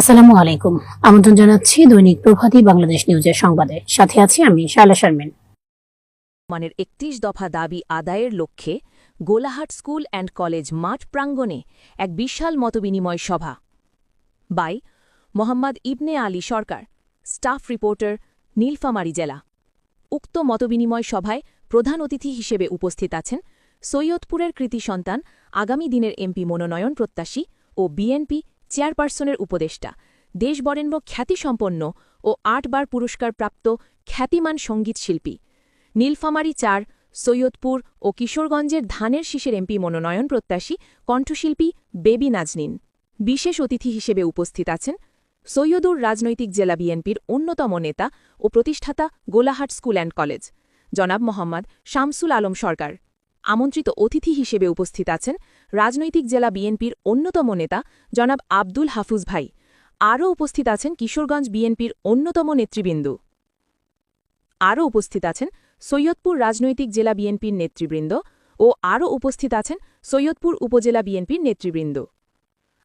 আসসালামু আলাইকুম। আমন্ত্রণ জানাচ্ছি দৈনিক প্রভাতী বাংলাদেশ নিউজের সংবাদে। সাথে আছি আমি শায়লা শারমিন। মানের ৩১ দফা দাবি আদায়ের লক্ষ্যে গোলাহাট স্কুল অ্যান্ড কলেজ মাঠ প্রাঙ্গণে এক বিশাল মতবিনিময় সভা। By Mohammad Ibne Ali Sarkar, staff reporter, Nilphamari জেলা। উক্ত মতবিনিময় সভায় প্রধান অতিথি হিসেবে উপস্থিত আছেন সৈয়দপুরের কৃতি সন্তান, আগামী দিনের এমপি মনোনয়ন প্রত্যাশী ও বিএনপি চেয়ারপারসনের উপদেষ্টা, দেশবরেণ্য খ্যাতিসম্পন্ন ও ৮বার পুরস্কারপ্রাপ্ত খ্যাতিমান সঙ্গীতশিল্পী, নীলফামারী ৪, সৈয়দপুর ও কিশোরগঞ্জের ধানের শীষের এমপি মনোনয়ন প্রত্যাশী কণ্ঠশিল্পী বেবি নাজনীন। বিশেষ অতিথি হিসেবে উপস্থিত আছেন সৈয়দুর রাজনৈতিক জেলা বিএনপির অন্যতম নেতা ও প্রতিষ্ঠাতা গোলাহাট স্কুল অ্যান্ড কলেজ জনাব মোহাম্মদ শামসুল আলম সরকার। আমন্ত্রিত অতিথি হিসেবে উপস্থিত আছেন রাজনৈতিক জেলা বিএনপির অন্যতম নেতা জনাব আব্দুল হাফুজ ভাই। আরও উপস্থিত আছেন কিশোরগঞ্জ বিএনপির অন্যতম নেতৃবৃন্দ। আরও উপস্থিত আছেন সৈয়দপুর রাজনৈতিক জেলা বিএনপির নেতৃবৃন্দ ও আরও উপস্থিত আছেন সৈয়দপুর উপজেলা বিএনপির নেতৃবৃন্দ।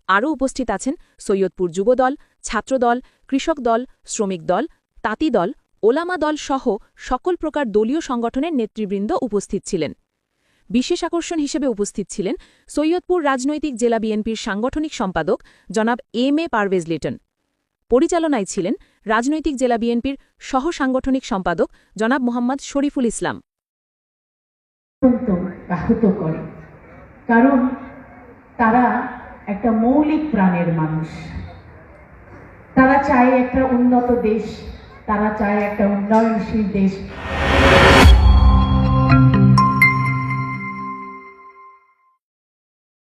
আরও উপস্থিত আছেন সৈয়দপুর যুবদল, ছাত্রদল, কৃষক দল, শ্রমিক দল, তাঁতি দল, ওলামা দল সহ সকল প্রকার দলীয় সংগঠনের নেতৃবৃন্দ উপস্থিত ছিলেন। বিশেষ আকর্ষণ হিসেবে উপস্থিত ছিলেন সৈয়দপুর রাজনৈতিক জেলা বিএনপির সাংগঠনিক সম্পাদক জনাব এম.এ. পারভেজ লিটন। পরিচালনায় ছিলেন রাজনৈতিক জেলা বিএনপির সহ সাংগঠনিক সম্পাদক জনাব মোহাম্মদ শরীফুল ইসলাম। আহত করে, কারণ তারা একটা মৌলিক প্রাণের মানুষ। তারা চায় একটা উন্নত দেশ, তারা চায় একটা উন্নয়নশীল দেশ।